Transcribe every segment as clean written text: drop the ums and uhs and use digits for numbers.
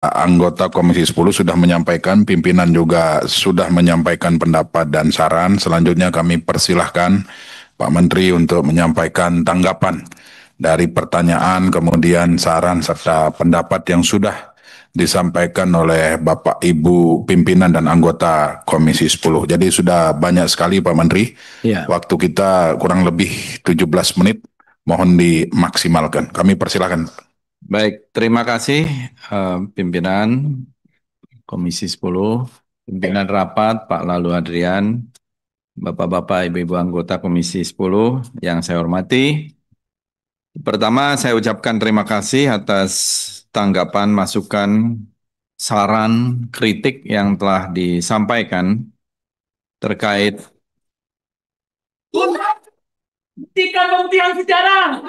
anggota Komisi 10 sudah menyampaikan, pimpinan juga sudah menyampaikan pendapat dan saran. Selanjutnya kami persilahkan Pak Menteri untuk menyampaikan tanggapan dari pertanyaan, kemudian saran serta pendapat yang sudah disampaikan oleh Bapak Ibu pimpinan dan anggota Komisi 10. Jadi sudah banyak sekali Pak Menteri. Ya, Waktu kita kurang lebih 17 menit. Mohon dimaksimalkan. Kami persilahkan. baik. Terima kasih pimpinan Komisi 10, pimpinan rapat Pak Lalu Adrian, Bapak-bapak, Ibu-ibu anggota Komisi 10 yang saya hormati. Pertama, saya ucapkan terima kasih atas tanggapan, masukan, saran, kritik yang telah disampaikan terkait Buktikan pembuktian sejarah.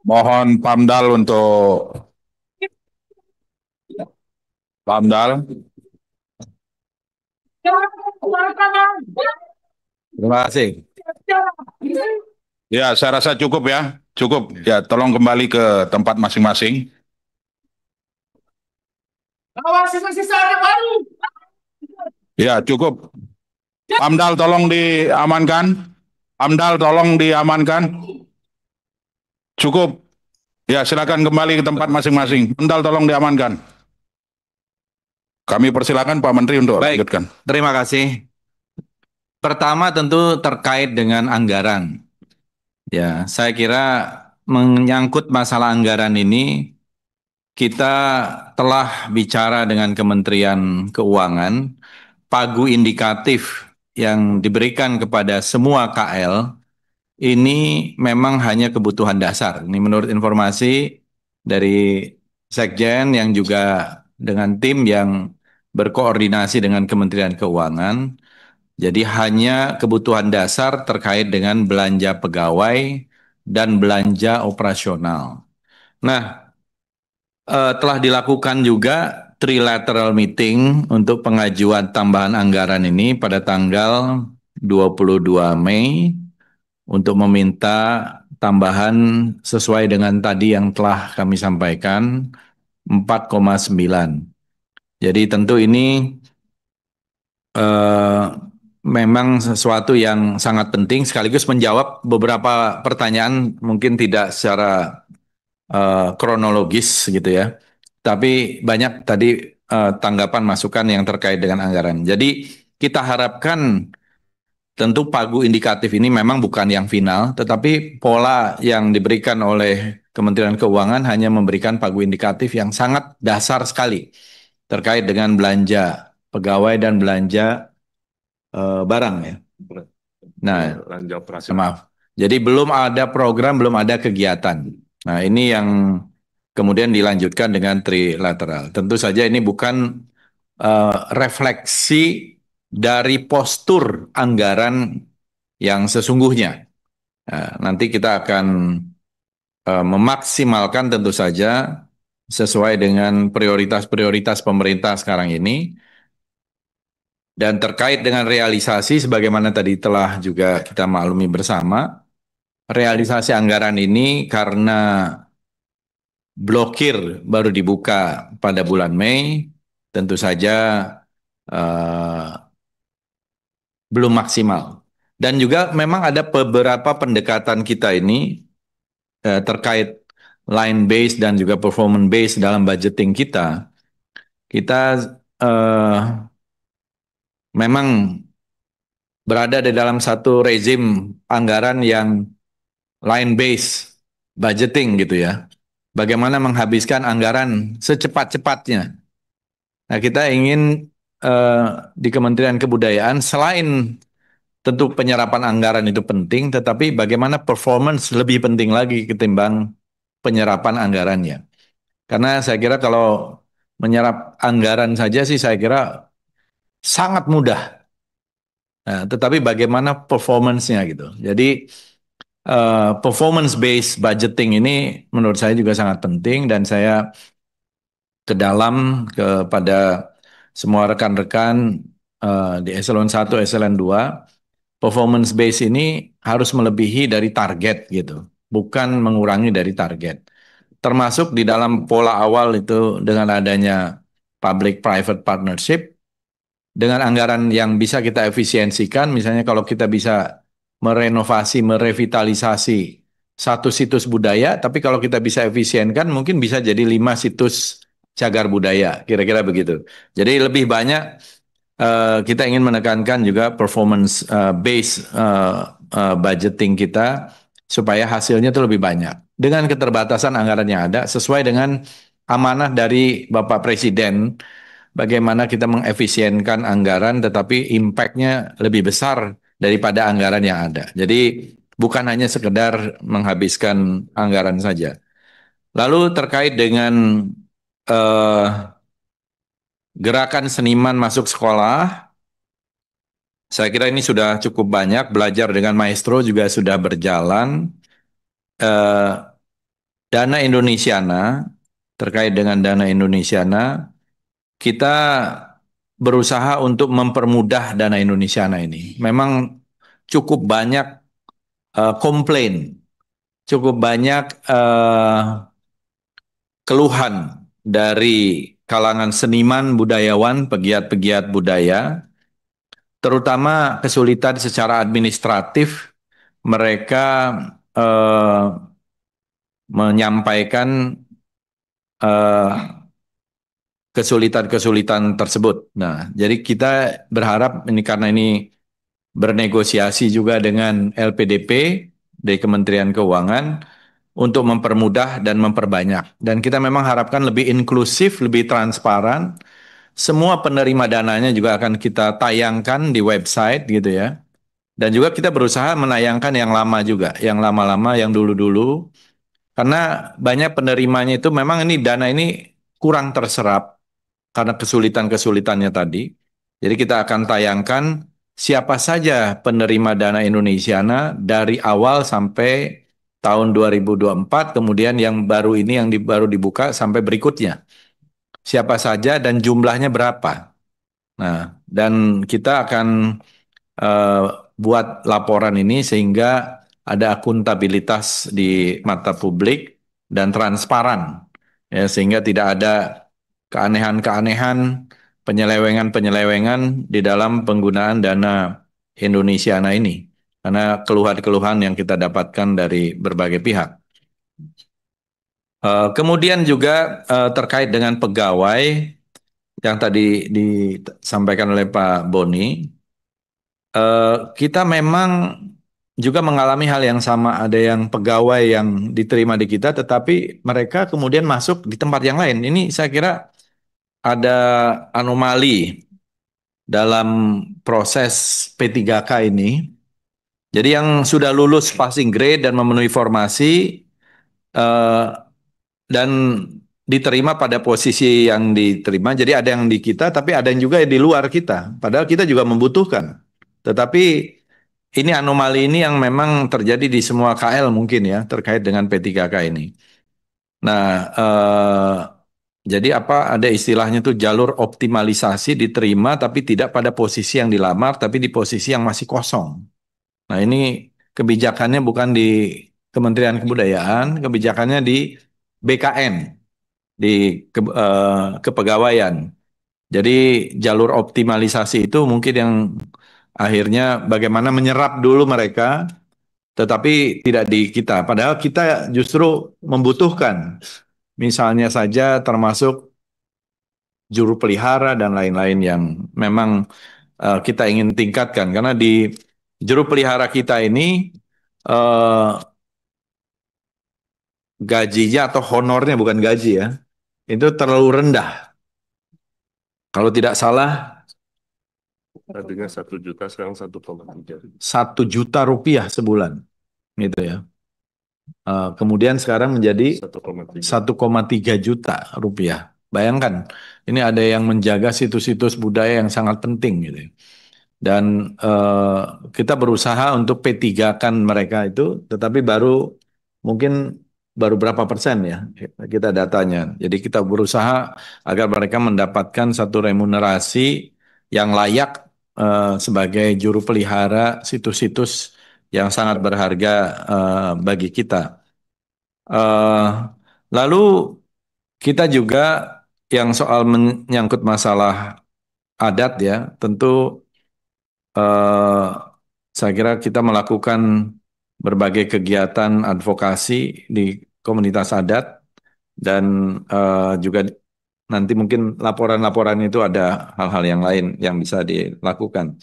Mohon Pamdal untuk Pamdal. terima kasih. Ya, saya rasa cukup ya. Cukup. Ya, tolong kembali ke tempat masing-masing. Awasi sisa yang baru. Ya, cukup. Pamdal tolong diamankan. Pamdal tolong diamankan. Cukup. Ya, silakan kembali ke tempat masing-masing. Pamdal tolong diamankan. Kami persilakan Pak Menteri untuk Baik, lanjutkan. terima kasih. Pertama tentu terkait dengan anggaran. Ya, saya kira menyangkut masalah anggaran ini kita telah bicara dengan Kementerian Keuangan, pagu indikatif yang diberikan kepada semua KL ini memang hanya kebutuhan dasar. Ini menurut informasi dari Sekjen yang juga dengan tim yang berkoordinasi dengan Kementerian Keuangan. Jadi hanya kebutuhan dasar terkait dengan belanja pegawai dan belanja operasional. Nah, telah dilakukan juga trilateral meeting untuk pengajuan tambahan anggaran ini pada tanggal 22 Mei untuk meminta tambahan sesuai dengan tadi yang telah kami sampaikan 4,9. Jadi tentu ini eh, memang sesuatu yang sangat penting sekaligus menjawab beberapa pertanyaan mungkin tidak secara kronologis gitu ya. Tapi banyak tadi tanggapan masukan yang terkait dengan anggaran. Jadi kita harapkan tentu pagu indikatif ini memang bukan yang final, tetapi pola yang diberikan oleh Kementerian Keuangan hanya memberikan pagu indikatif yang sangat dasar sekali terkait dengan belanja pegawai dan belanja barang ya. Nah, Belanja operasi. maaf. Jadi belum ada program, belum ada kegiatan. Nah, ini yang kemudian dilanjutkan dengan trilateral. Tentu saja ini bukan refleksi dari postur anggaran yang sesungguhnya. Nah, nanti kita akan memaksimalkan tentu saja sesuai dengan prioritas-prioritas pemerintah sekarang ini. Dan terkait dengan realisasi, sebagaimana tadi telah juga kita maklumi bersama, realisasi anggaran ini karena blokir baru dibuka pada bulan Mei, tentu saja eh, belum maksimal. Dan juga memang ada beberapa pendekatan kita ini terkait line base dan juga performance base dalam budgeting kita. Kita eh, memang berada di dalam satu rezim anggaran yang line base budgeting gitu ya. Bagaimana menghabiskan anggaran secepat-cepatnya. Nah, kita ingin di Kementerian Kebudayaan selain tentu penyerapan anggaran itu penting, tetapi bagaimana performance lebih penting lagi ketimbang penyerapan anggarannya. Karena saya kira kalau menyerap anggaran saja sih saya kira sangat mudah. Nah, tetapi bagaimana performance-nya gitu. Jadi performance based budgeting ini menurut saya juga sangat penting dan saya ke dalam kepada semua rekan-rekan di eselon 1, eselon 2, performance base ini harus melebihi dari target gitu, bukan mengurangi dari target. termasuk di dalam pola awal itu dengan adanya public-private partnership, dengan anggaran yang bisa kita efisiensikan, misalnya kalau kita bisa merenovasi, merevitalisasi satu situs budaya, tapi kalau kita bisa efisienkan, mungkin bisa jadi 5 situs cagar budaya, kira-kira begitu. Jadi lebih banyak kita ingin menekankan juga performance base budgeting kita supaya hasilnya itu lebih banyak. Dengan keterbatasan anggaran yang ada, sesuai dengan amanah dari Bapak Presiden, bagaimana kita mengefisienkan anggaran tetapi impact-nya lebih besar daripada anggaran yang ada. Jadi bukan hanya sekedar menghabiskan anggaran saja. Lalu terkait dengan eh, gerakan seniman masuk sekolah, saya kira ini sudah cukup banyak. Belajar dengan maestro juga sudah berjalan. Eh, Dana Indonesiana, terkait dengan dana Indonesiana, kita berusaha untuk mempermudah dana Indonesiana ini. Memang cukup banyak komplain, cukup banyak keluhan dari kalangan seniman, budayawan, pegiat-pegiat budaya, terutama kesulitan secara administratif mereka eh, menyampaikan eh, kesulitan-kesulitan tersebut. Nah, jadi kita berharap ini karena ini bernegosiasi juga dengan LPDP dari Kementerian Keuangan untuk mempermudah dan memperbanyak. Dan kita memang harapkan lebih inklusif, lebih transparan. Semua penerima dananya juga akan kita tayangkan di website gitu ya. Dan juga kita berusaha menayangkan yang lama juga, yang lama-lama, yang dulu-dulu. Karena banyak penerimanya itu memang ini dana ini kurang terserap karena kesulitan-kesulitannya tadi. Jadi kita akan tayangkan siapa saja penerima dana Indonesiana dari awal sampai tahun 2024, kemudian yang baru ini yang baru dibuka sampai berikutnya. Siapa saja dan jumlahnya berapa. Nah, dan kita akan eh, buat laporan ini sehingga ada akuntabilitas di mata publik dan transparan, ya, sehingga tidak ada keanehan-keanehan, penyelewengan-penyelewengan di dalam penggunaan dana Indonesiana ini, karena keluhan-keluhan yang kita dapatkan dari berbagai pihak. Kemudian juga terkait dengan pegawai yang tadi disampaikan oleh Pak Boni, kita memang juga mengalami hal yang sama. Ada yang pegawai yang diterima di kita, tetapi mereka kemudian masuk di tempat yang lain. Ini saya kira ada anomali dalam proses P3K ini. Jadi yang sudah lulus passing grade dan memenuhi formasi eh, dan diterima pada posisi yang diterima. Jadi ada yang di kita, tapi ada yang juga di luar kita. Padahal kita juga membutuhkan. Tetapi ini anomali ini yang memang terjadi di semua KL mungkin ya, terkait dengan P3K ini. Nah, jadi apa ada istilahnya tuh jalur optimalisasi diterima tapi tidak pada posisi yang dilamar, tapi di posisi yang masih kosong. Nah, ini kebijakannya bukan di Kementerian Kebudayaan, kebijakannya di BKN, di kepegawaian. Jadi jalur optimalisasi itu mungkin yang akhirnya bagaimana menyerap dulu mereka, tetapi tidak di kita. Padahal kita justru membutuhkan. Misalnya saja termasuk juru pelihara dan lain-lain yang memang kita ingin tingkatkan. Karena di juru pelihara kita ini eh, gajinya atau honornya bukan gaji ya, itu terlalu rendah. Kalau tidak salah Tadinya 1 juta, sekarang 1,3. 1 juta rupiah sebulan, gitu ya. Kemudian sekarang menjadi 1,3. 1,3 juta rupiah. Bayangkan, ini ada yang menjaga situs-situs budaya yang sangat penting gitu ya. Dan kita berusaha untuk P3-kan mereka itu, tetapi mungkin baru berapa persen ya kita datanya. Jadi kita berusaha agar mereka mendapatkan satu remunerasi yang layak sebagai juru pelihara situs-situs yang sangat berharga bagi kita. Eh, Lalu kita juga yang soal menyangkut masalah adat ya, tentu eh, saya kira kita melakukan berbagai kegiatan advokasi di komunitas adat dan juga nanti mungkin laporan-laporan itu ada hal-hal yang lain yang bisa dilakukan.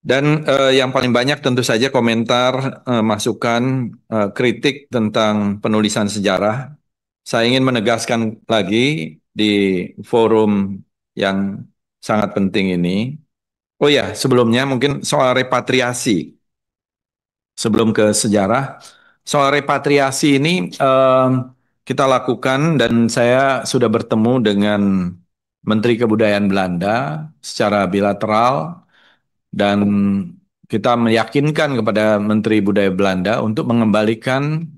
Dan yang paling banyak tentu saja komentar, masukan, kritik tentang penulisan sejarah. Saya ingin menegaskan lagi di forum yang sangat penting ini. Oh ya, sebelumnya mungkin soal repatriasi. Sebelum ke sejarah, soal repatriasi ini kita lakukan dan saya sudah bertemu dengan Menteri Kebudayaan Belanda secara bilateral dan kita meyakinkan kepada Menteri Budaya Belanda untuk mengembalikan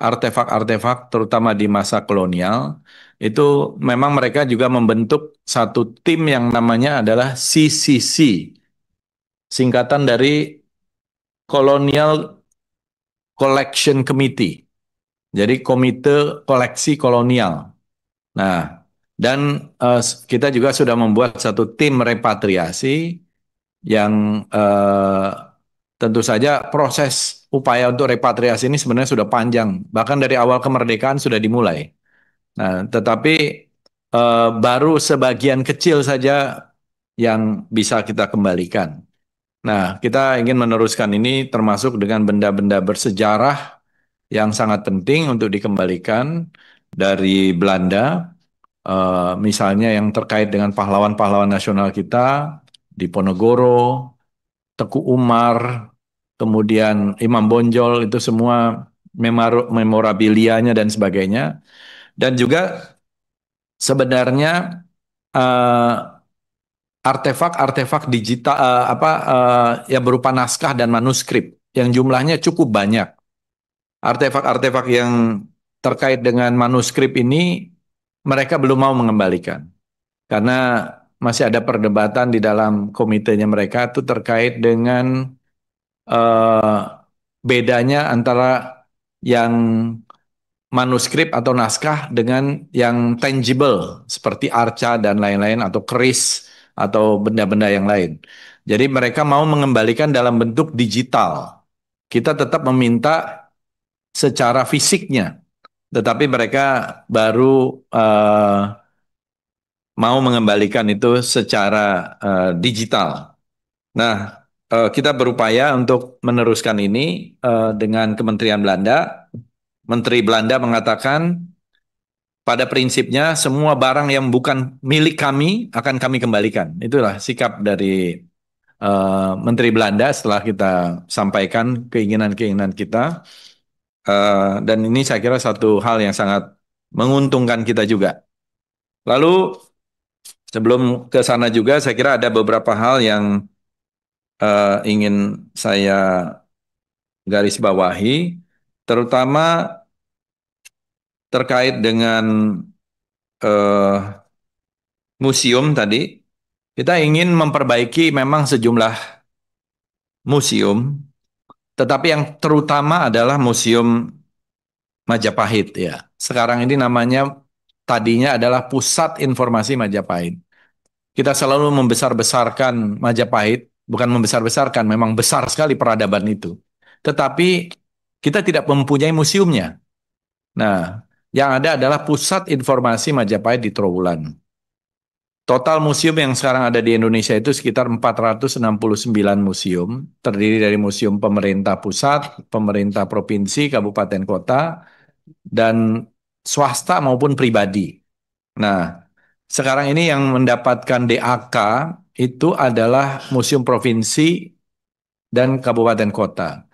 artefak-artefak terutama di masa kolonial. Itu memang mereka juga membentuk satu tim yang namanya adalah CCC, singkatan dari Colonial Collection Committee. Jadi Komite Koleksi Kolonial. Nah, dan kita juga sudah membuat satu tim repatriasi yang tentu saja proses upaya untuk repatriasi ini sebenarnya sudah panjang. Bahkan dari awal kemerdekaan sudah dimulai. Nah, tetapi baru sebagian kecil saja yang bisa kita kembalikan. Nah, kita ingin meneruskan ini termasuk dengan benda-benda bersejarah yang sangat penting untuk dikembalikan dari Belanda. Misalnya yang terkait dengan pahlawan-pahlawan nasional kita di Ponorogo, Teku Umar, kemudian Imam Bonjol, itu semua memorabilianya dan sebagainya. Dan juga sebenarnya eh, artefak-artefak digital yang berupa naskah dan manuskrip yang jumlahnya cukup banyak. Artefak-artefak yang terkait dengan manuskrip ini mereka belum mau mengembalikan karena masih ada perdebatan di dalam komitenya mereka itu terkait dengan eh, bedanya antara yang manuskrip atau naskah dengan yang tangible seperti arca dan lain-lain atau keris atau benda-benda yang lain. Jadi mereka mau mengembalikan dalam bentuk digital. Kita tetap meminta secara fisiknya, tetapi mereka baru mau mengembalikan itu secara digital. Nah, kita berupaya untuk meneruskan ini dengan Kementerian Belanda. Menteri Belanda mengatakan pada prinsipnya semua barang yang bukan milik kami akan kami kembalikan. Itulah sikap dari Menteri Belanda setelah kita sampaikan keinginan-keinginan kita. Dan ini saya kira satu hal yang sangat menguntungkan kita juga. Lalu sebelum ke sana juga saya kira ada beberapa hal yang ingin saya garis bawahi, terutama terkait dengan eh, museum tadi. Kita ingin memperbaiki memang sejumlah museum, tetapi yang terutama adalah Museum Majapahit ya. Sekarang ini namanya tadinya adalah Pusat Informasi Majapahit. Kita selalu membesar-besarkan Majapahit, bukan membesar-besarkan, memang besar sekali peradaban itu. Tetapi kita tidak mempunyai museumnya. Nah, yang ada adalah Pusat Informasi Majapahit di Trowulan. Total museum yang sekarang ada di Indonesia itu sekitar 469 museum, terdiri dari museum pemerintah pusat, pemerintah provinsi, kabupaten kota, dan swasta maupun pribadi. Nah, sekarang ini yang mendapatkan DAK itu adalah museum provinsi dan kabupaten kota.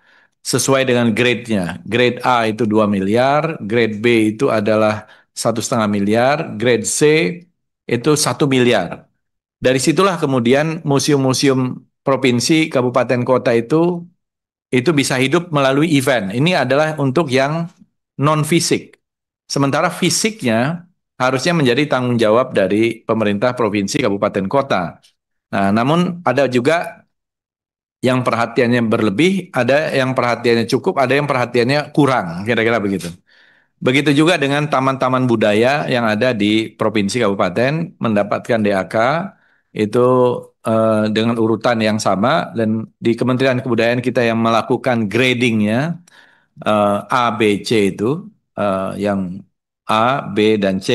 Sesuai dengan grade-nya. Grade A itu 2 miliar, grade B itu adalah 1,5 miliar, grade C itu 1 miliar. Dari situlah kemudian museum-museum provinsi, kabupaten kota itu bisa hidup melalui event. Ini adalah untuk yang non-fisik. Sementara fisiknya harusnya menjadi tanggung jawab dari pemerintah provinsi, kabupaten kota. Nah, namun ada juga yang perhatiannya berlebih, ada yang perhatiannya cukup, ada yang perhatiannya kurang, kira-kira begitu. Begitu juga dengan taman-taman budaya yang ada di provinsi kabupaten mendapatkan DAK itu dengan urutan yang sama, dan di Kementerian Kebudayaan kita yang melakukan gradingnya A, B, C itu yang A, B, dan C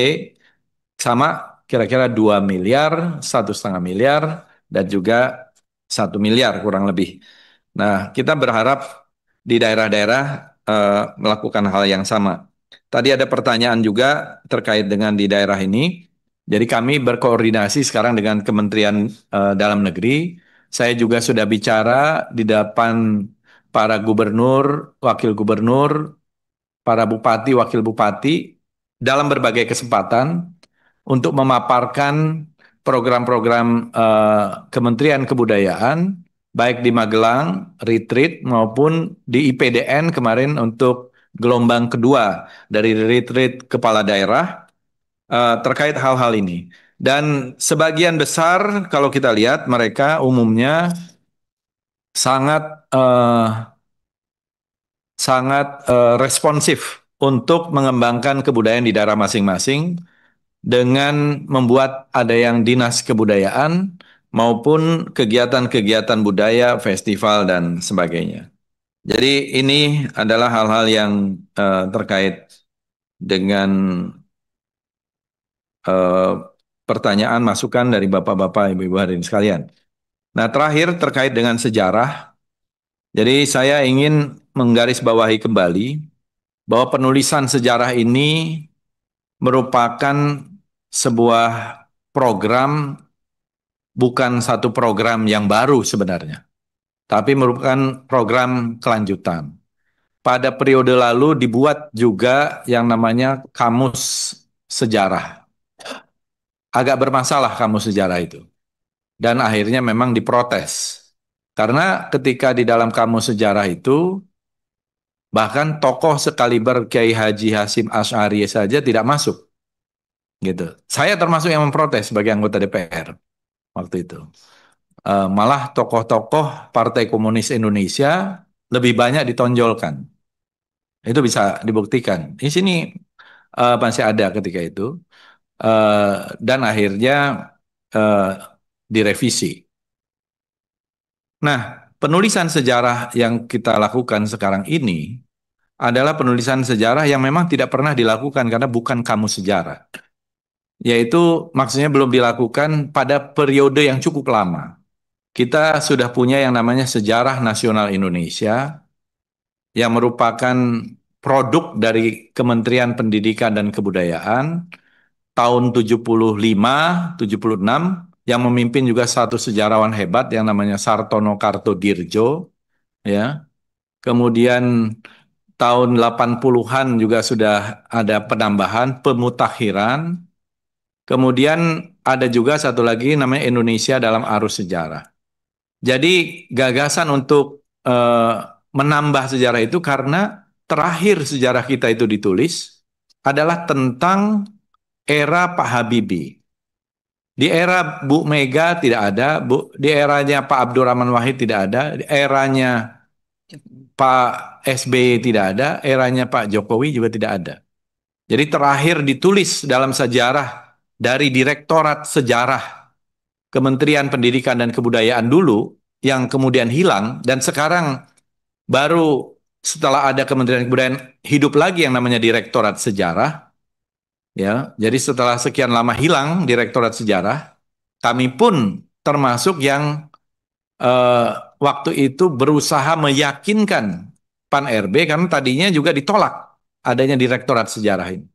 sama kira-kira 2 miliar, 1,5 miliar, dan juga 1 miliar kurang lebih. Nah, kita berharap di daerah-daerah melakukan hal yang sama. Tadi ada pertanyaan juga terkait dengan di daerah ini. Jadi kami berkoordinasi sekarang dengan Kementerian Dalam Negeri. Saya juga sudah bicara di depan para gubernur, wakil gubernur, para bupati, wakil bupati dalam berbagai kesempatan untuk memaparkan program-program Kementerian Kebudayaan baik di Magelang, retreat maupun di IPDN kemarin untuk gelombang kedua dari retreat kepala daerah terkait hal-hal ini. Dan sebagian besar kalau kita lihat mereka umumnya sangat responsif untuk mengembangkan kebudayaan di daerah masing-masing dengan membuat ada yang dinas kebudayaan maupun kegiatan-kegiatan budaya, festival, dan sebagainya. Jadi ini adalah hal-hal yang terkait dengan pertanyaan, masukan dari Bapak-Bapak, Ibu-Ibu hadirin sekalian. Nah, terakhir terkait dengan sejarah. Jadi saya ingin menggarisbawahi kembali bahwa penulisan sejarah ini merupakan sebuah program, bukan satu program yang baru sebenarnya, tapi merupakan program kelanjutan. Pada periode lalu dibuat juga yang namanya kamus sejarah. Agak bermasalah kamus sejarah itu. Dan akhirnya memang diprotes. Karena ketika di dalam kamus sejarah itu, bahkan tokoh sekaliber Kiai Haji Hasyim Asy'ari saja tidak masuk. Gitu. Saya termasuk yang memprotes sebagai anggota DPR waktu itu. Malah tokoh-tokoh Partai Komunis Indonesia lebih banyak ditonjolkan. Itu bisa dibuktikan. Di sini masih ada ketika itu. Dan akhirnya direvisi. Nah, penulisan sejarah yang kita lakukan sekarang ini adalah penulisan sejarah yang memang tidak pernah dilakukan karena bukan kamus sejarah. Yaitu maksudnya belum dilakukan pada periode yang cukup lama. Kita sudah punya yang namanya Sejarah Nasional Indonesia yang merupakan produk dari Kementerian Pendidikan dan Kebudayaan tahun 75, 76 yang memimpin juga satu sejarawan hebat yang namanya Sartono Kartodirjo, ya. Kemudian tahun 80-an juga sudah ada penambahan pemutakhiran. Kemudian ada juga satu lagi namanya Indonesia dalam Arus Sejarah. Jadi gagasan untuk menambah sejarah itu karena terakhir sejarah kita itu ditulis adalah tentang era Pak Habibie. Di era Bu Mega tidak ada, di eranya Pak Abdurrahman Wahid tidak ada, di eranya Pak SBY tidak ada, eranya Pak Jokowi juga tidak ada. Jadi terakhir ditulis dalam sejarah dari Direktorat Sejarah Kementerian Pendidikan dan Kebudayaan dulu yang kemudian hilang, dan sekarang baru setelah ada Kementerian Kebudayaan hidup lagi yang namanya Direktorat Sejarah. Ya, jadi setelah sekian lama hilang Direktorat Sejarah, kami pun termasuk yang waktu itu berusaha meyakinkan Pan RB karena tadinya juga ditolak adanya Direktorat Sejarah ini.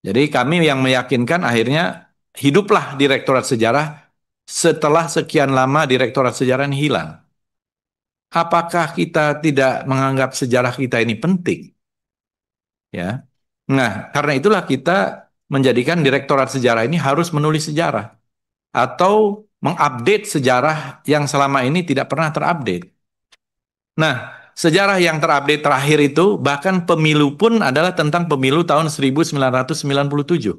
Jadi kami yang meyakinkan, akhirnya hiduplah Direktorat Sejarah setelah sekian lama Direktorat Sejarah ini hilang. Apakah kita tidak menganggap sejarah kita ini penting? Ya. Nah, karena itulah kita menjadikan Direktorat Sejarah ini harus menulis sejarah atau mengupdate sejarah yang selama ini tidak pernah terupdate. Nah, sejarah yang terupdate terakhir itu bahkan pemilu pun adalah tentang pemilu tahun 1997.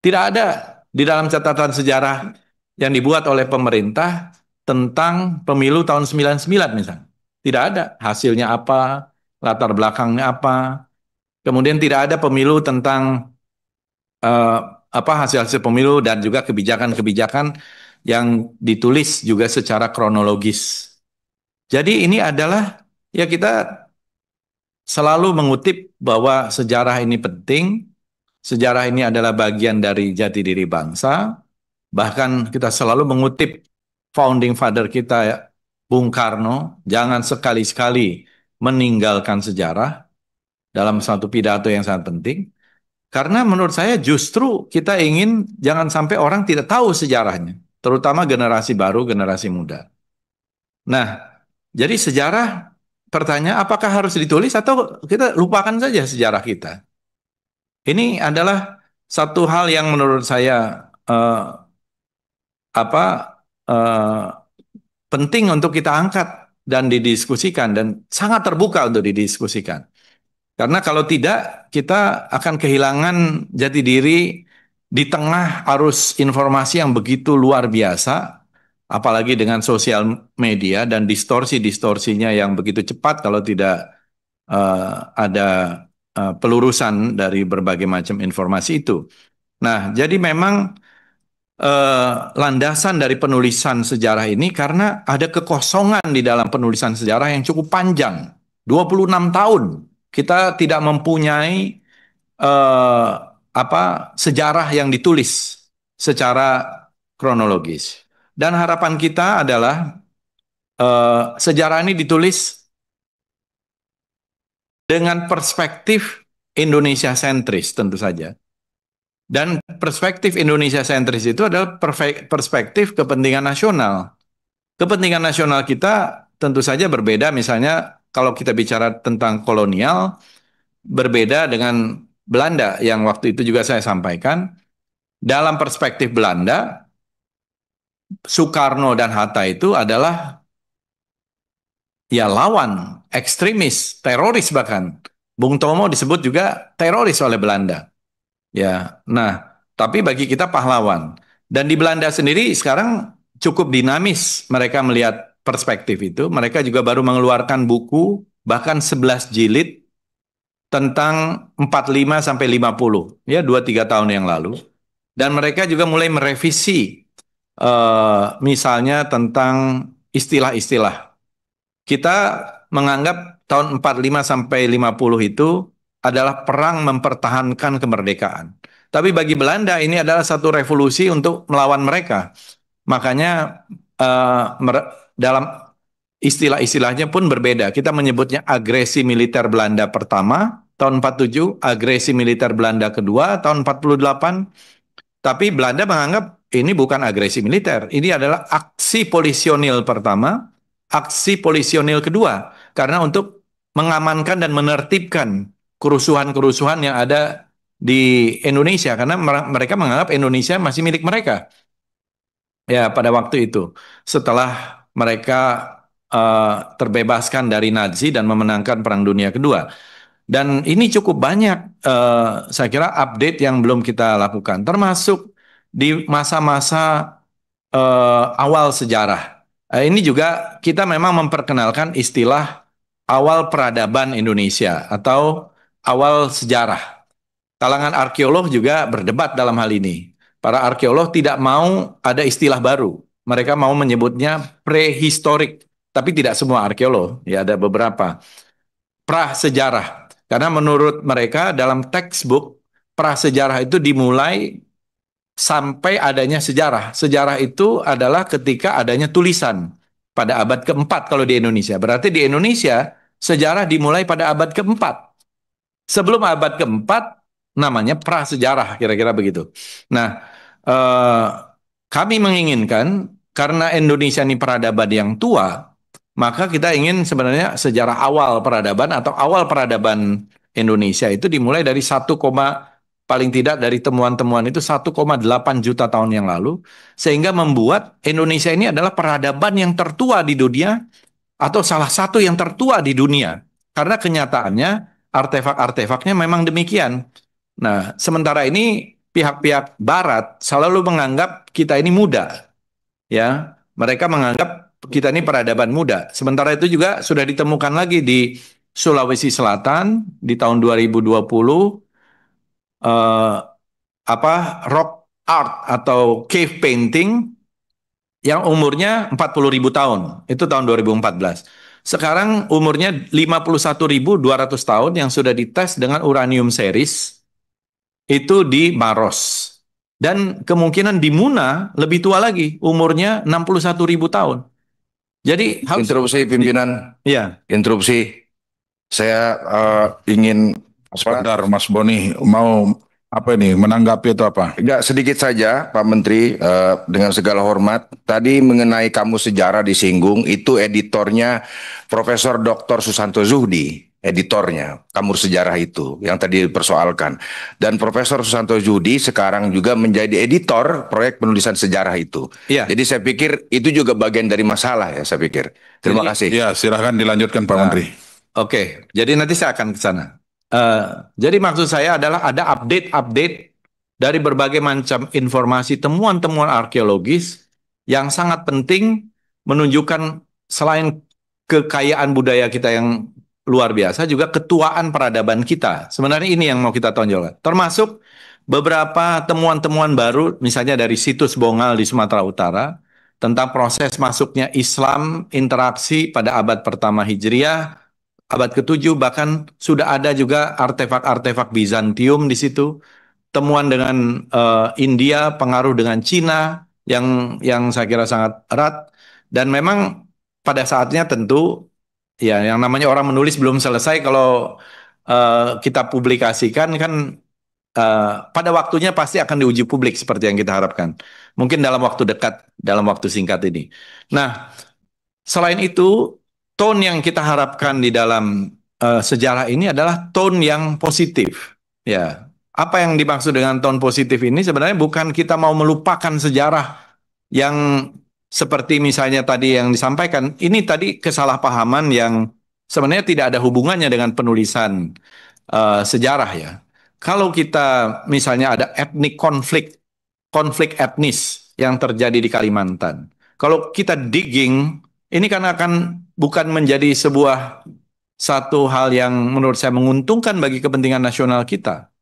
Tidak ada di dalam catatan sejarah yang dibuat oleh pemerintah tentang pemilu tahun 99 misalnya. Tidak ada hasilnya apa, latar belakangnya apa. Kemudian tidak ada pemilu tentang hasil-hasil pemilu dan juga kebijakan-kebijakan yang ditulis juga secara kronologis. Jadi ini adalah ya kita selalu mengutip bahwa sejarah ini penting, sejarah ini adalah bagian dari jati diri bangsa. Bahkan kita selalu mengutip founding father kita Bung Karno, jangan sekali-sekali meninggalkan sejarah dalam satu pidato yang sangat penting. Karena menurut saya justru kita ingin jangan sampai orang tidak tahu sejarahnya, terutama generasi baru, generasi muda. Nah, jadi sejarah, pertanyaan apakah harus ditulis atau kita lupakan saja sejarah kita? Ini adalah satu hal yang menurut saya eh, penting untuk kita angkat dan didiskusikan dan sangat terbuka untuk didiskusikan. Karena kalau tidak, kita akan kehilangan jati diri di tengah arus informasi yang begitu luar biasa, apalagi dengan sosial media dan distorsi-distorsinya yang begitu cepat kalau tidak ada pelurusan dari berbagai macam informasi itu. Nah, jadi memang landasan dari penulisan sejarah ini karena ada kekosongan di dalam penulisan sejarah yang cukup panjang, 26 tahun. Kita tidak mempunyai sejarah yang ditulis secara kronologis. Dan harapan kita adalah sejarah ini ditulis dengan perspektif Indonesia sentris tentu saja. Dan perspektif Indonesia sentris itu adalah perspektif kepentingan nasional. Kepentingan nasional kita tentu saja berbeda, misalnya kalau kita bicara tentang kolonial, berbeda dengan Belanda yang waktu itu juga saya sampaikan. Dalam perspektif Belanda, Soekarno dan Hatta itu adalah ya lawan, ekstremis, teroris bahkan. Bung Tomo disebut juga teroris oleh Belanda. Ya, nah, tapi bagi kita pahlawan. Dan di Belanda sendiri sekarang cukup dinamis mereka melihat perspektif itu. Mereka juga baru mengeluarkan buku bahkan 11 jilid tentang 45 sampai 50, ya 2-3 tahun yang lalu. Dan mereka juga mulai merevisi misalnya tentang istilah-istilah. Kita menganggap tahun 45 sampai 50 itu adalah perang mempertahankan kemerdekaan. Tapi bagi Belanda ini adalah satu revolusi untuk melawan mereka. Makanya dalam istilah-istilahnya pun berbeda. Kita menyebutnya agresi militer Belanda pertama tahun 47, agresi militer Belanda kedua tahun 48. Tapi Belanda menganggap ini bukan agresi militer. Ini adalah aksi polisionil pertama, aksi polisionil kedua. Karena untuk mengamankan dan menertibkan kerusuhan-kerusuhan yang ada di Indonesia. Karena mereka menganggap Indonesia masih milik mereka. Ya, pada waktu itu. Setelah mereka terbebaskan dari Nazi dan memenangkan Perang Dunia Kedua. Dan ini cukup banyak, saya kira, update yang belum kita lakukan. Termasuk di masa-masa awal sejarah. Ini juga kita memang memperkenalkan istilah awal peradaban Indonesia atau awal sejarah. Kalangan arkeolog juga berdebat dalam hal ini. Para arkeolog tidak mau ada istilah baru. Mereka mau menyebutnya prehistorik. Tapi tidak semua arkeolog, ya ada beberapa. Prasejarah. Karena menurut mereka dalam textbook, prasejarah itu dimulai sampai adanya sejarah. Sejarah itu adalah ketika adanya tulisan pada abad keempat kalau di Indonesia. Berarti di Indonesia sejarah dimulai pada abad keempat. Sebelum abad keempat namanya prasejarah, kira-kira begitu. Nah, kami menginginkan karena Indonesia ini peradaban yang tua, maka kita ingin sebenarnya sejarah awal peradaban atau awal peradaban Indonesia itu dimulai dari paling tidak dari temuan-temuan itu 1,8 juta tahun yang lalu, sehingga membuat Indonesia ini adalah peradaban yang tertua di dunia atau salah satu yang tertua di dunia. Karena kenyataannya artefak-artefaknya memang demikian. Nah, sementara ini pihak-pihak Barat selalu menganggap kita ini muda, ya. Mereka menganggap kita ini peradaban muda. Sementara itu juga sudah ditemukan lagi di Sulawesi Selatan di tahun 2020 eh, rock art atau cave painting yang umurnya 40.000 tahun. Itu tahun 2014. Sekarang umurnya 51.200 tahun yang sudah dites dengan uranium series itu di Maros. Dan kemungkinan di Muna lebih tua lagi, umurnya 61.000 tahun. Jadi harus Interupsi pimpinan, ya. interupsi. Saya ingin Sebentar, Mas Boni, mau apa ini, menanggapi atau apa? enggak sedikit saja Pak Menteri, dengan segala hormat. Tadi mengenai kamus sejarah disinggung, itu editornya Profesor Dr. Susanto Zuhdi, editornya kamus sejarah itu yang tadi dipersoalkan. Dan Profesor Susanto Zuhdi sekarang juga menjadi editor proyek penulisan sejarah itu. Iya. Jadi saya pikir itu juga bagian dari masalah ya, saya pikir. Terima kasih. Ya, silahkan dilanjutkan Pak Menteri. Oke, jadi nanti saya akan ke sana. Jadi maksud saya adalah ada update-update dari berbagai macam informasi, temuan-temuan arkeologis yang sangat penting menunjukkan selain kekayaan budaya kita yang luar biasa, juga ketuaan peradaban kita. Sebenarnya ini yang mau kita tonjolkan. Termasuk beberapa temuan-temuan baru, misalnya dari situs Bongal di Sumatera Utara, tentang proses masuknya Islam, interaksi pada abad pertama Hijriah, abad ke-7, bahkan sudah ada juga artefak-artefak Bizantium di situ. Temuan dengan India, pengaruh dengan Cina yang saya kira sangat erat. Dan memang pada saatnya tentu ya yang namanya orang menulis belum selesai kalau kita publikasikan kan pada waktunya pasti akan diuji publik seperti yang kita harapkan. Mungkin dalam waktu dekat, dalam waktu singkat ini. Nah, selain itu, tone yang kita harapkan di dalam sejarah ini adalah tone yang positif. Ya, apa yang dimaksud dengan tone positif ini sebenarnya bukan kita mau melupakan sejarah yang seperti misalnya tadi yang disampaikan. Ini tadi kesalahpahaman yang sebenarnya tidak ada hubungannya dengan penulisan sejarah ya. Kalau kita misalnya ada konflik etnis yang terjadi di Kalimantan. Kalau kita digging, ini kan akan bukan menjadi satu hal yang menurut saya menguntungkan bagi kepentingan nasional kita.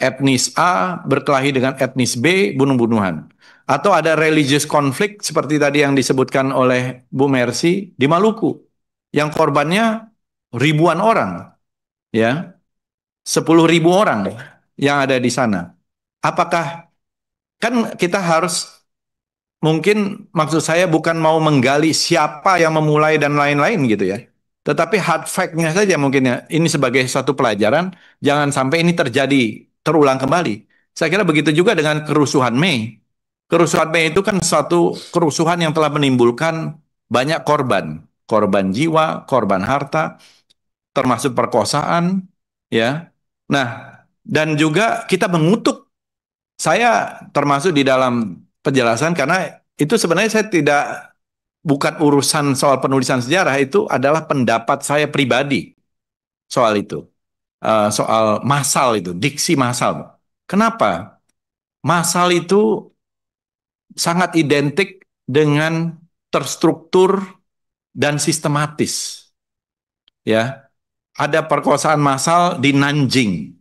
Etnis A berkelahi dengan etnis B, bunuh-bunuhan. Atau ada religious conflict seperti tadi yang disebutkan oleh Bu Mercy di Maluku, yang korbannya ribuan orang, ya, 10.000 orang yang ada di sana. Apakah kan kita harus mungkin maksud saya bukan mau menggali siapa yang memulai dan lain-lain gitu ya. Tetapi hard fact-nya saja mungkin ya. Ini sebagai satu pelajaran, jangan sampai ini terulang kembali. Saya kira begitu juga dengan kerusuhan Mei. Kerusuhan Mei itu kan suatu kerusuhan yang telah menimbulkan banyak korban. Korban jiwa, korban harta, termasuk perkosaan, ya. Nah, dan juga kita mengutuk, saya termasuk di dalam penjelasan karena itu sebenarnya saya bukan urusan soal penulisan sejarah, itu adalah pendapat saya pribadi soal itu. Soal massal itu, diksi massal. Kenapa? Massal itu sangat identik dengan terstruktur dan sistematis. Ya, ada perkosaan massal di Nanjing.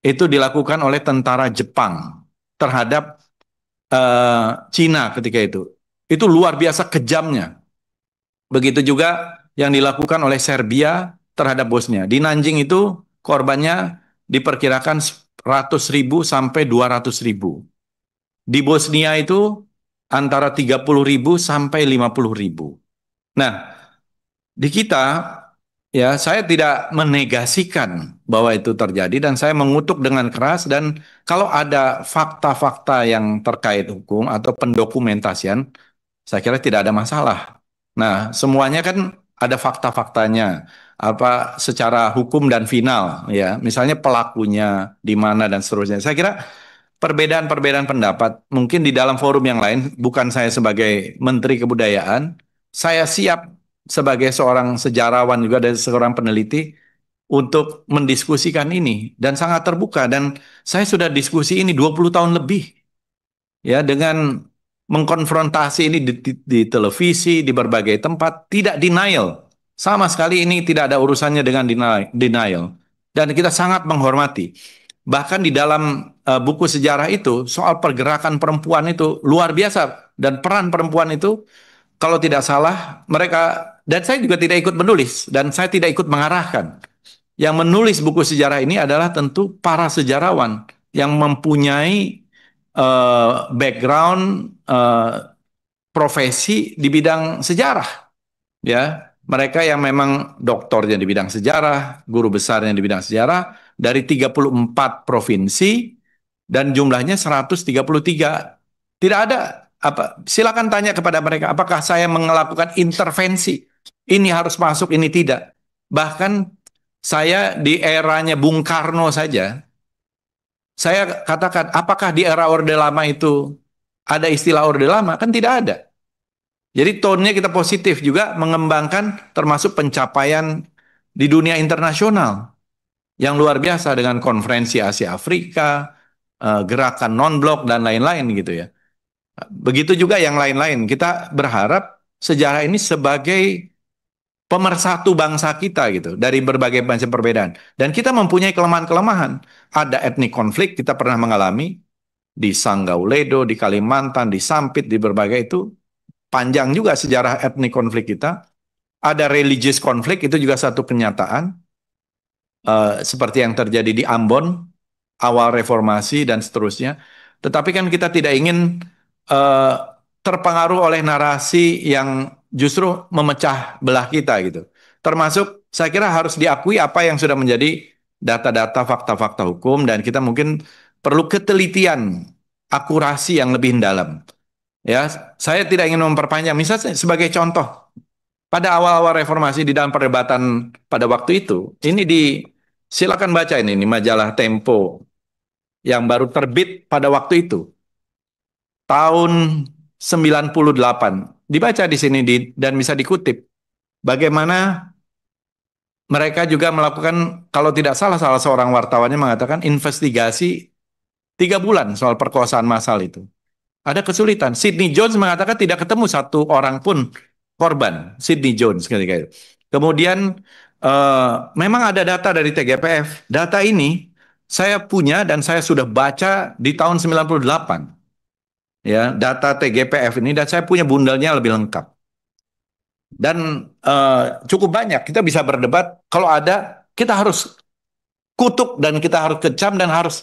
Itu dilakukan oleh tentara Jepang terhadap Cina ketika itu. Itu luar biasa kejamnya. Begitu juga yang dilakukan oleh Serbia terhadap Bosnia. Di Nanjing itu korbannya diperkirakan 100.000 sampai 200.000. Di Bosnia itu antara 30.000 sampai 50.000. Nah, di kita ya saya tidak menegasikan bahwa itu terjadi dan saya mengutuk dengan keras, dan kalau ada fakta-fakta yang terkait hukum atau pendokumentasian, saya kira tidak ada masalah. Nah, semuanya kan ada fakta-faktanya apa secara hukum dan final ya. Misalnya pelakunya di mana dan seterusnya. Saya kira perbedaan-perbedaan pendapat mungkin di dalam forum yang lain, bukan saya sebagai Menteri Kebudayaan, saya siap sebagai seorang sejarawan juga dan seorang peneliti untuk mendiskusikan ini dan sangat terbuka, dan saya sudah diskusi ini 20 tahun lebih ya dengan mengkonfrontasi ini di televisi, di berbagai tempat, tidak denial. Sama sekali ini tidak ada urusannya dengan denial. Dan kita sangat menghormati. Bahkan di dalam buku sejarah itu, soal pergerakan perempuan itu luar biasa. Dan peran perempuan itu, kalau tidak salah, mereka, dan saya juga tidak ikut menulis, dan saya tidak ikut mengarahkan. Yang menulis buku sejarah ini adalah tentu para sejarawan yang mempunyai background profesi di bidang sejarah, ya. Mereka yang memang doktornya di bidang sejarah, guru besarnya di bidang sejarah dari 34 provinsi dan jumlahnya 133. Tidak ada apa, silakan tanya kepada mereka apakah saya melakukan intervensi. Ini harus masuk, ini tidak. Bahkan saya di eranya Bung Karno saja, saya katakan apakah di era Orde Lama itu ada istilah Orde Lama? Kan tidak ada. Jadi tone-nya kita positif juga mengembangkan termasuk pencapaian di dunia internasional yang luar biasa dengan konferensi Asia Afrika, gerakan non-blok dan lain-lain gitu ya. Begitu juga yang lain-lain. Kita berharap sejarah ini sebagai pemersatu bangsa kita gitu dari berbagai macam perbedaan. Dan kita mempunyai kelemahan-kelemahan. Ada etnik konflik kita pernah mengalami di Sanggauledo, di Kalimantan, di Sampit, di berbagai itu. Panjang juga sejarah etnik konflik kita. Ada religious konflik, itu juga satu kenyataan. Seperti yang terjadi di Ambon, awal reformasi dan seterusnya. Tetapi kan kita tidak ingin terpengaruh oleh narasi yang justru memecah belah kita gitu. Termasuk saya kira harus diakui apa yang sudah menjadi data-data fakta-fakta hukum dan kita mungkin perlu ketelitian, akurasi yang lebih dalam. Ya, saya tidak ingin memperpanjang. Misalnya sebagai contoh, pada awal-awal reformasi di dalam perdebatan pada waktu itu, silakan baca ini majalah Tempo yang baru terbit pada waktu itu, tahun 98. Dibaca di sini dan bisa dikutip. Bagaimana mereka juga melakukan, kalau tidak salah seorang wartawannya mengatakan investigasi 3 bulan soal perkosaan massal itu. Ada kesulitan. Sidney Jones mengatakan tidak ketemu satu orang pun korban. Sidney Jones ketika itu. Kemudian memang ada data dari TGPF. Data ini saya punya dan saya sudah baca di tahun 98. Ya, data TGPF ini dan saya punya bundelnya lebih lengkap. Dan cukup banyak. Kita bisa berdebat. Kalau ada, kita harus kutuk dan kita harus kecam dan harus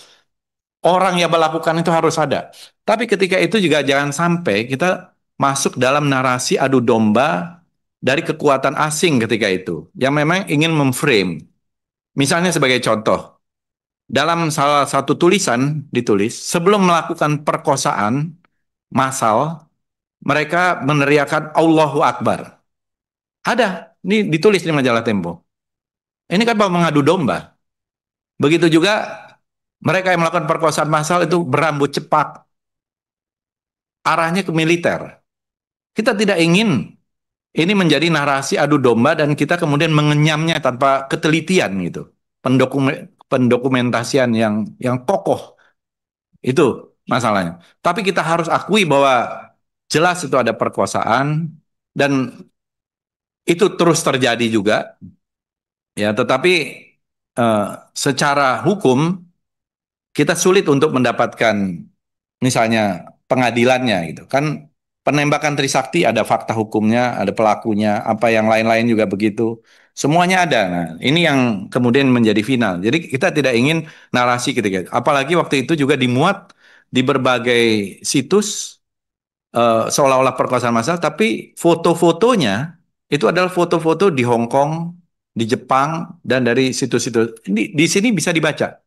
orang yang melakukan itu harus ada. Tapi ketika itu juga jangan sampai kita masuk dalam narasi adu domba dari kekuatan asing ketika itu. Yang memang ingin memframe. Misalnya sebagai contoh. Dalam salah satu tulisan ditulis, sebelum melakukan perkosaan massal, mereka meneriakan Allahu Akbar. Ada. Ini ditulis di majalah Tempo. Ini kan mengadu domba. Begitu juga mereka yang melakukan perkosaan massal itu berambut cepat. Arahnya ke militer. Kita tidak ingin ini menjadi narasi adu domba dan kita kemudian mengenyamnya tanpa ketelitian gitu. Pendokumentasian yang kokoh. Itu masalahnya. Tapi kita harus akui bahwa jelas itu ada perkosaan dan itu terus terjadi juga. Ya, tetapi secara hukum kita sulit untuk mendapatkan misalnya pengadilannya gitu. Kan penembakan Trisakti ada fakta hukumnya, ada pelakunya, apa yang lain-lain juga begitu. Semuanya ada. Nah, ini yang kemudian menjadi final. Jadi kita tidak ingin narasi ketika itu. Apalagi waktu itu juga dimuat di berbagai situs seolah-olah perkosaan massal, tapi foto-fotonya itu adalah foto-foto di Hong Kong, di Jepang, dan dari situs-situs. Di sini bisa dibaca.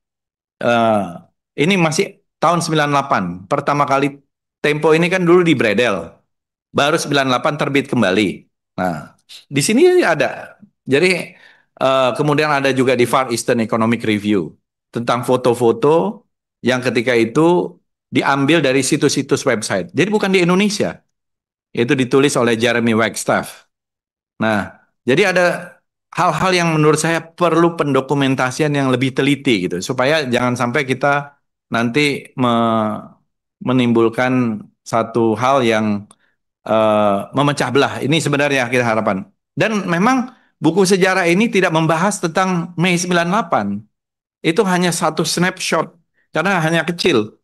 Ini masih tahun 98. Pertama kali Tempo ini kan dulu di Bredel. Baru 98 terbit kembali. Nah, di sini ada. Jadi kemudian ada juga di Far Eastern Economic Review tentang foto-foto yang ketika itu diambil dari situs-situs website. Jadi bukan di Indonesia. Itu ditulis oleh Jeremy Wagstaff. Nah, jadi ada hal-hal yang menurut saya perlu pendokumentasian yang lebih teliti gitu. Supaya jangan sampai kita nanti menimbulkan satu hal yang memecah belah. Ini sebenarnya kita harapan. Dan memang buku sejarah ini tidak membahas tentang Mei 98. Itu hanya satu snapshot, karena hanya kecil.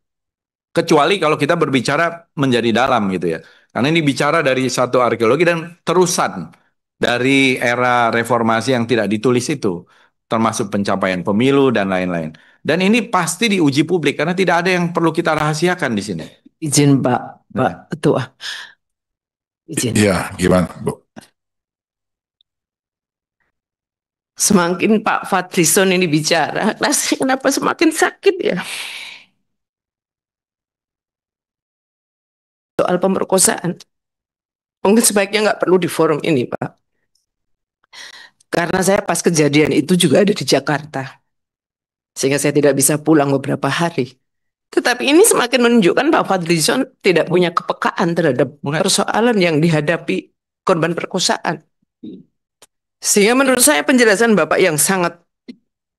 Kecuali kalau kita berbicara menjadi dalam gitu ya. Karena ini bicara dari satu arkeologi dan terusan dari era reformasi yang tidak ditulis itu. Termasuk pencapaian pemilu dan lain-lain. Dan ini pasti diuji publik karena tidak ada yang perlu kita rahasiakan di sini. Izin Pak Ketua. Izin. Ya, gimana, Bu? Semakin Pak Fadlizon ini bicara, rasanya kenapa semakin sakit ya? Soal pemerkosaan. Mungkin sebaiknya nggak perlu di forum ini, Pak. Karena saya pas kejadian itu juga ada di Jakarta. Sehingga saya tidak bisa pulang beberapa hari. Tetapi ini semakin menunjukkan Pak Fadlizon tidak punya kepekaan terhadap persoalan yang dihadapi korban perkosaan. Sehingga menurut saya penjelasan Bapak yang sangat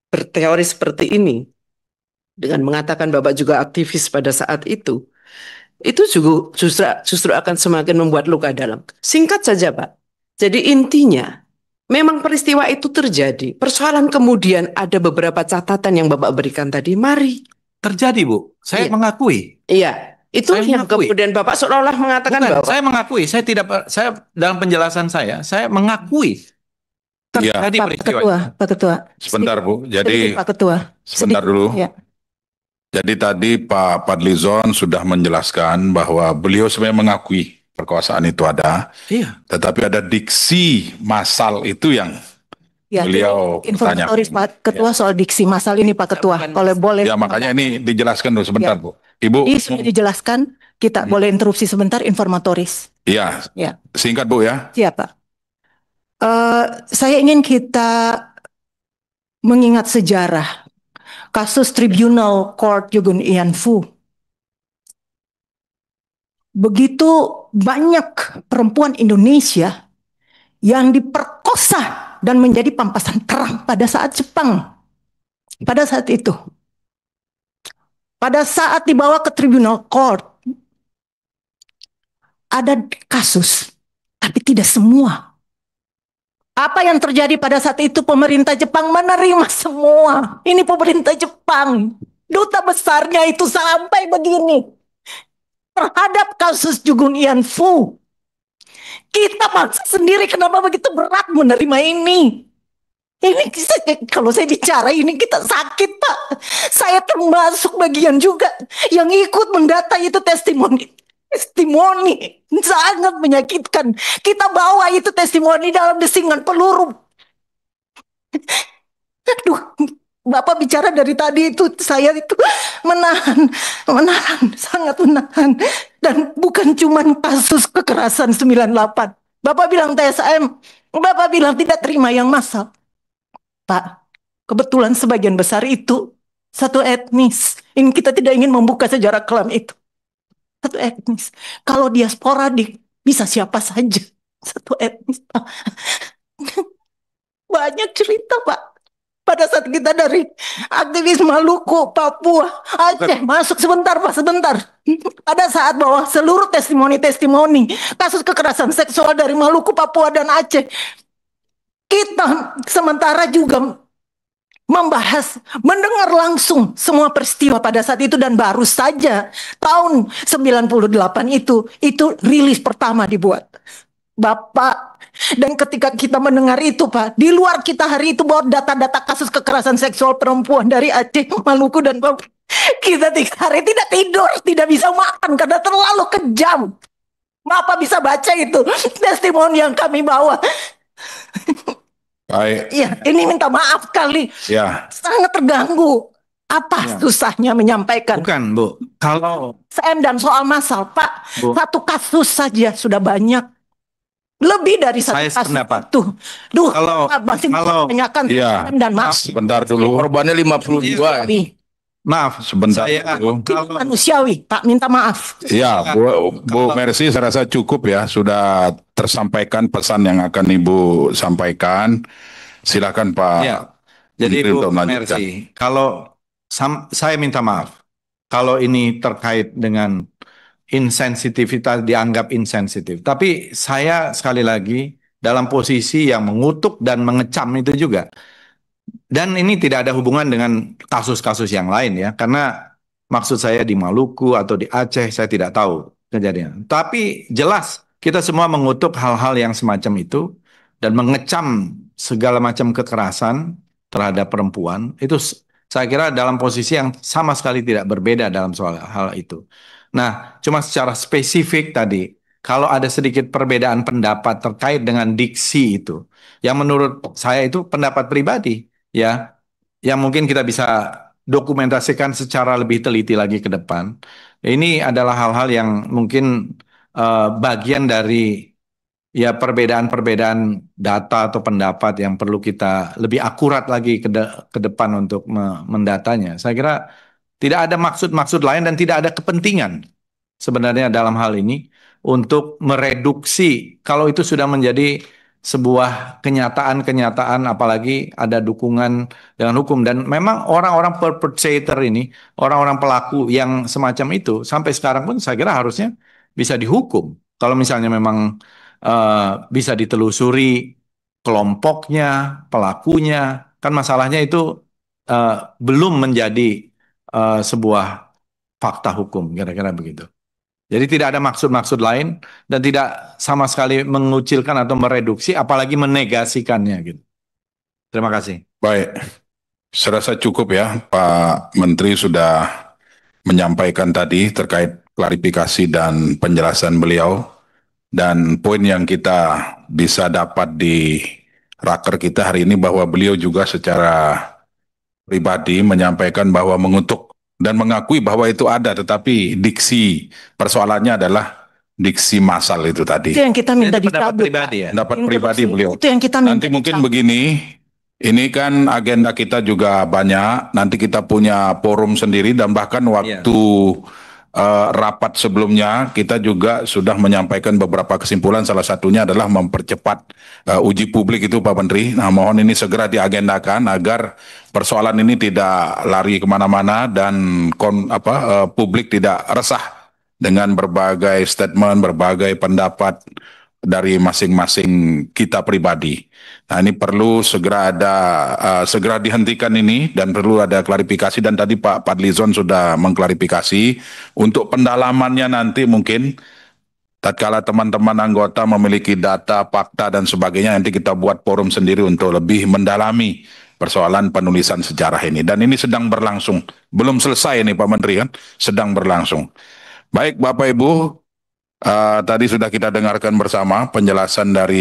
berteori seperti ini, dengan mengatakan Bapak juga aktivis pada saat itu juga justru akan semakin membuat luka dalam. Singkat saja Pak, jadi intinya memang peristiwa itu terjadi. Persoalan kemudian ada beberapa catatan yang Bapak berikan tadi. Mari. Terjadi, Bu. Saya Iya. mengakui. Iya, itu Saya yang mengakui. kemudian Bapak seolah-olah mengatakan Bukan, bahwa saya mengakui. Saya dalam penjelasan saya mengakui Iya. terjadi Pak peristiwa. Ketua, Pak Ketua. Sebentar, Bu. Sedikit, Jadi Pak Ketua. sebentar Sedikit, dulu. ya. Jadi tadi Pak Fadlizon sudah menjelaskan bahwa beliau sebenarnya mengakui perkosaan itu ada, Iya. tetapi ada diksi massal itu yang Ya, beliau informatoris pertanyakan. Pak Ketua soal diksi masal ini Pak Ketua. Kalau boleh. Ya, makanya ini dijelaskan dulu sebentar, Ya. Bu. Ibu, Ini sudah dijelaskan, kita boleh interupsi sebentar informatoris. ya, Ya, singkat Bu ya. siapa? Saya ingin kita mengingat sejarah kasus Tribunal Court Yugun Ian Fu. Begitu banyak perempuan Indonesia yang diperkosa dan menjadi pampasan perang pada saat Jepang. Pada saat itu. Pada saat dibawa ke Tribunal Court, ada kasus, tapi tidak semua. Apa yang terjadi pada saat itu pemerintah Jepang menerima semua. Ini pemerintah Jepang. Duta besarnya itu sampai begini. Terhadap kasus Jugun Ian Fu. Kita bangsa sendiri kenapa begitu berat menerima ini. Ini kalau saya bicara ini kita sakit Pak. Saya termasuk bagian juga yang ikut mendata itu testimoni sangat menyakitkan. Kita bawa itu testimoni dalam desingan peluru. Aduh, Bapak bicara dari tadi itu saya itu menahan, sangat menahan. Dan bukan cuma kasus kekerasan 98. Bapak bilang TSM, Bapak bilang tidak terima yang massal. Pak, kebetulan sebagian besar itu satu etnis. Ini kita tidak ingin membuka sejarah kelam itu. Satu etnis. Kalau dia sporadik, bisa siapa saja. Satu etnis. Banyak cerita, Pak. Pada saat kita dari aktivis Maluku, Papua, Aceh, masuk sebentar, Pak, sebentar. Pada saat bahwa seluruh testimoni kasus kekerasan seksual dari Maluku, Papua, dan Aceh, kita sementara juga membahas, mendengar langsung semua peristiwa pada saat itu dan baru saja tahun 98 itu rilis pertama dibuat. Bapak, dan ketika kita mendengar itu Pak, di luar kita hari itu bawa data-data kasus kekerasan seksual perempuan dari Aceh, Maluku, dan Papua. Kita 3 hari tidak tidur, tidak bisa makan karena terlalu kejam. Bapak bisa baca itu testimoni yang kami bawa. Baik, Ya, ini minta maaf kali. ya. Sangat terganggu. Apa susahnya menyampaikan? Bukan, Bu. Kalau CM dan soal massal, Pak, Bu. satu kasus saja sudah banyak. Lebih dari satu Saya kasus sependapat. itu. Duh, Kalau- Pak, masih kalau- menanyakan Iya. CM dan massal. Sebentar dulu, Korbannya 52. maaf, sebentar saya dulu. Itu manusiawi, Pak, minta maaf. Ya, Bu Mercy, saya rasa cukup ya, sudah tersampaikan pesan yang akan Ibu sampaikan. Silakan Pak. Ya, jadi Menteri Bu untuk melanjutkan. Mercy, kalau saya minta maaf, kalau ini terkait dengan insensitivitas dianggap insensitif. Tapi saya sekali lagi dalam posisi yang mengutuk dan mengecam itu juga. Dan ini tidak ada hubungan dengan kasus-kasus yang lain ya, karena maksud saya di Maluku atau di Aceh saya tidak tahu kejadian. Tapi jelas kita semua mengutuk hal-hal yang semacam itu dan mengecam segala macam kekerasan terhadap perempuan. Itu saya kira dalam posisi yang sama sekali tidak berbeda dalam soal hal itu. Nah, cuma secara spesifik tadi, kalau ada sedikit perbedaan pendapat terkait dengan diksi itu, yang menurut saya itu pendapat pribadi, ya, yang mungkin kita bisa dokumentasikan secara lebih teliti lagi ke depan. Ini adalah hal-hal yang mungkin bagian dari ya perbedaan-perbedaan data atau pendapat yang perlu kita lebih akurat lagi ke depan untuk mendatanya. Saya kira tidak ada maksud-maksud lain dan tidak ada kepentingan sebenarnya dalam hal ini untuk mereduksi kalau itu sudah menjadi sebuah kenyataan-kenyataan, apalagi ada dukungan dengan hukum. Dan memang orang-orang perpetrator ini, orang-orang pelaku yang semacam itu sampai sekarang pun saya kira harusnya bisa dihukum kalau misalnya memang bisa ditelusuri kelompoknya, pelakunya. Kan masalahnya itu belum menjadi sebuah fakta hukum, kira-kira begitu. Jadi tidak ada maksud-maksud lain dan tidak sama sekali mengucilkan atau mereduksi, apalagi menegasikannya gitu. Terima kasih. Baik, saya rasa cukup ya, Pak Menteri sudah menyampaikan tadi terkait klarifikasi dan penjelasan beliau. Dan poin yang kita bisa dapat di raker kita hari ini bahwa beliau juga secara pribadi menyampaikan bahwa mengutuk dan mengakui bahwa itu ada, tetapi diksi persoalannya adalah diksi massal itu tadi. Itu yang kita minta Itu pendapat dicabut. pribadi ya. Pendapat pribadi beliau. Itu yang kita minta Nanti mungkin dicabut. begini, ini kan agenda kita juga banyak, nanti kita punya forum sendiri dan bahkan waktu rapat sebelumnya kita juga sudah menyampaikan beberapa kesimpulan, salah satunya adalah mempercepat uji publik itu Pak Menteri. Nah, mohon ini segera diagendakan agar persoalan ini tidak lari kemana-mana dan publik tidak resah dengan berbagai statement, berbagai pendapat dari masing-masing kita pribadi. Nah, ini perlu segera segera dihentikan ini dan perlu ada klarifikasi, dan tadi Pak Fadlizon sudah mengklarifikasi untuk pendalamannya nanti mungkin tatkala teman-teman anggota memiliki data, fakta dan sebagainya, nanti kita buat forum sendiri untuk lebih mendalami persoalan penulisan sejarah ini. Dan ini sedang berlangsung, belum selesai ini Pak Menteri kan, sedang berlangsung. Baik Bapak Ibu, tadi sudah kita dengarkan bersama penjelasan dari